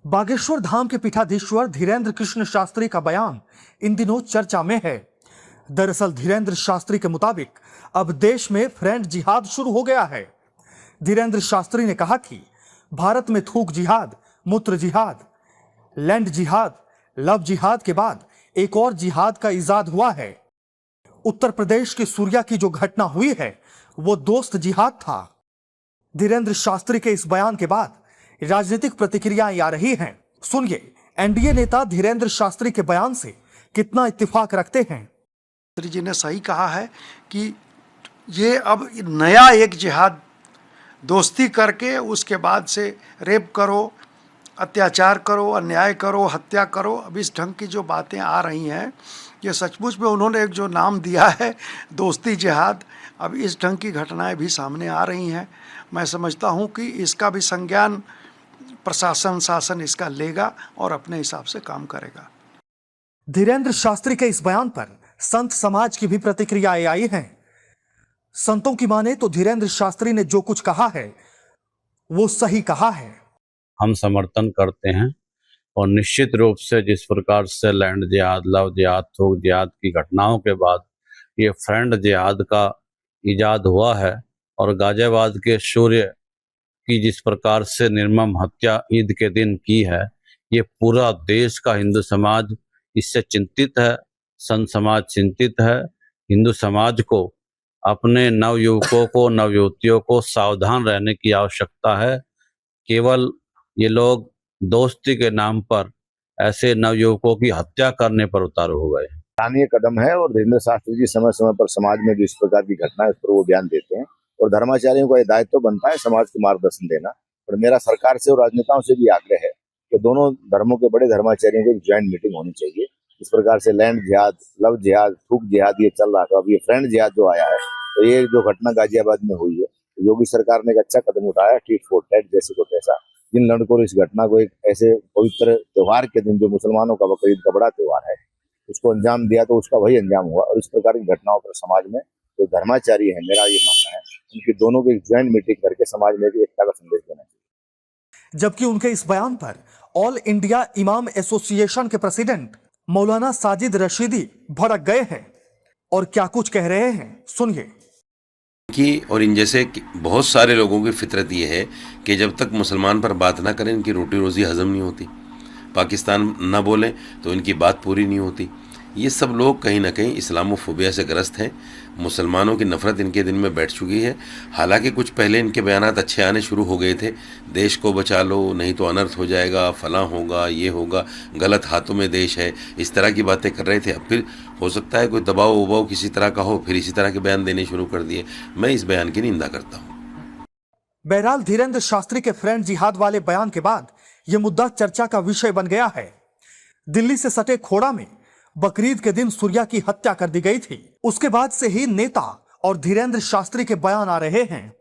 बागेश्वर धाम के पीठाधीश्वर धीरेंद्र कृष्ण शास्त्री का बयान इन दिनों चर्चा में है। दरअसल धीरेंद्र शास्त्री के मुताबिक अब देश में फ्रेंड जिहाद शुरू हो गया है। धीरेंद्र शास्त्री ने कहा कि भारत में थूक जिहाद, मूत्र जिहाद, लैंड जिहाद, लव जिहाद के बाद एक और जिहाद का इजाद हुआ है। उत्तर प्रदेश के सूर्या की जो घटना हुई है वो दोस्त जिहाद था। धीरेंद्र शास्त्री के इस बयान के बाद राजनीतिक प्रतिक्रियाएं आ रही हैं। सुनिए एनडीए नेता धीरेंद्र शास्त्री के बयान से कितना इत्तेफाक रखते हैं। जी ने सही कहा है कि ये अब नया एक जिहाद, दोस्ती करके उसके बाद से रेप करो, अत्याचार करो, अन्याय करो, हत्या करो। अब इस ढंग की जो बातें आ रही हैं, ये सचमुच में उन्होंने एक जो नाम दिया है दोस्ती जिहाद, अब इस ढंग की घटनाएं भी सामने आ रही हैं। मैं समझता हूं कि इसका भी संज्ञान प्रशासन, शासन इसका लेगा और अपने हिसाब से काम करेगा। धीरेंद्र शास्त्री के इस बयान पर संत समाज की भी प्रतिक्रियाएं आई हैं। संतों की माने तो धीरेंद्र शास्त्री ने जो कुछ कहा है वो सही कहा है। हम समर्थन करते हैं और निश्चित रूप से जिस प्रकार से लैंड जिहाद, लव जिहाद, थूक जिहाद की घटनाओं के बाद ये फ्रेंड जिहाद का इजाद हुआ है और गाजियाबाद के शूर्य की जिस प्रकार से निर्मम हत्या ईद के दिन की है, ये पूरा देश का हिंदू समाज इससे चिंतित है। संत समाज चिंतित है। हिंदू समाज को अपने नवयुवकों को, नवयुवतियों को सावधान रहने की आवश्यकता है। केवल ये लोग दोस्ती के नाम पर ऐसे नवयुवकों की हत्या करने पर उतारू हो गए। सराहनीय कदम है और धीरेंद्र शास्त्री जी समय समय पर समाज में जो इस प्रकार की घटना है उस पर वो बयान देते हैं और धर्माचार्यों का ये दायित्व तो बनता है समाज को मार्गदर्शन देना। और मेरा सरकार से और राजनेताओं से भी आग्रह है कि दोनों धर्मों के बड़े धर्माचार्यों की एक ज्वाइंट मीटिंग होनी चाहिए। इस प्रकार से लैंड जिहाद, लव जिहाद, थूक जिहाद ये चल रहा था, अब ये फ्रेंड जिहाद जो आया है, तो ये जो घटना गाजियाबाद में हुई है, तो योगी सरकार ने एक अच्छा कदम उठाया, टीट फॉर टैट जैसे को तैसा। जिन लड़कों ने इस घटना को एक ऐसे पवित्र त्योहार के दिन, जो मुसलमानों का बकरीद का बड़ा त्योहार है, उसको अंजाम दिया, तो उसका वही अंजाम हुआ। और इस प्रकार की घटनाओं पर समाज में जो धर्माचार्य है, मेरा ये मानना है, उनकी दोनों की ज्वाइंट मीटिंग करके समाज में भी एकता का संदेश देना चाहिए। जबकि उनके इस बयान पर ऑल इंडिया इमाम एसोसिएशन के प्रेसिडेंट मौलाना साजिद रशीदी भड़क गए हैं और क्या कुछ कह रहे हैं, सुनिए। कि और इन जैसे बहुत सारे लोगों की फितरत ये है कि जब तक मुसलमान पर बात ना करें इनकी रोटी रोज़ी हजम नहीं होती, पाकिस्तान ना बोलें तो इनकी बात पूरी नहीं होती। ये सब लोग कहीं ना कहीं इस्लामोफोबिया से ग्रस्त हैं। मुसलमानों की नफ़रत इनके दिल में बैठ चुकी है। हालांकि कुछ पहले इनके बयानात अच्छे आने शुरू हो गए थे, देश को बचा लो नहीं तो अनर्थ हो जाएगा, फलां होगा, ये होगा, गलत हाथों में देश है, इस तरह की बातें कर रहे थे। अब फिर हो सकता है कोई दबाव उबाव किसी तरह का हो, फिर इसी तरह के बयान देने शुरू कर दिए। मैं इस बयान की निंदा करता हूँ। बहरहाल धीरेंद्र शास्त्री के फ्रेंड जिहाद वाले बयान के बाद यह मुद्दा चर्चा का विषय बन गया है। दिल्ली से सटे खोड़ा में बकरीद के दिन सूर्या की हत्या कर दी गई थी। उसके बाद से ही नेता और धीरेंद्र शास्त्री के बयान आ रहे हैं।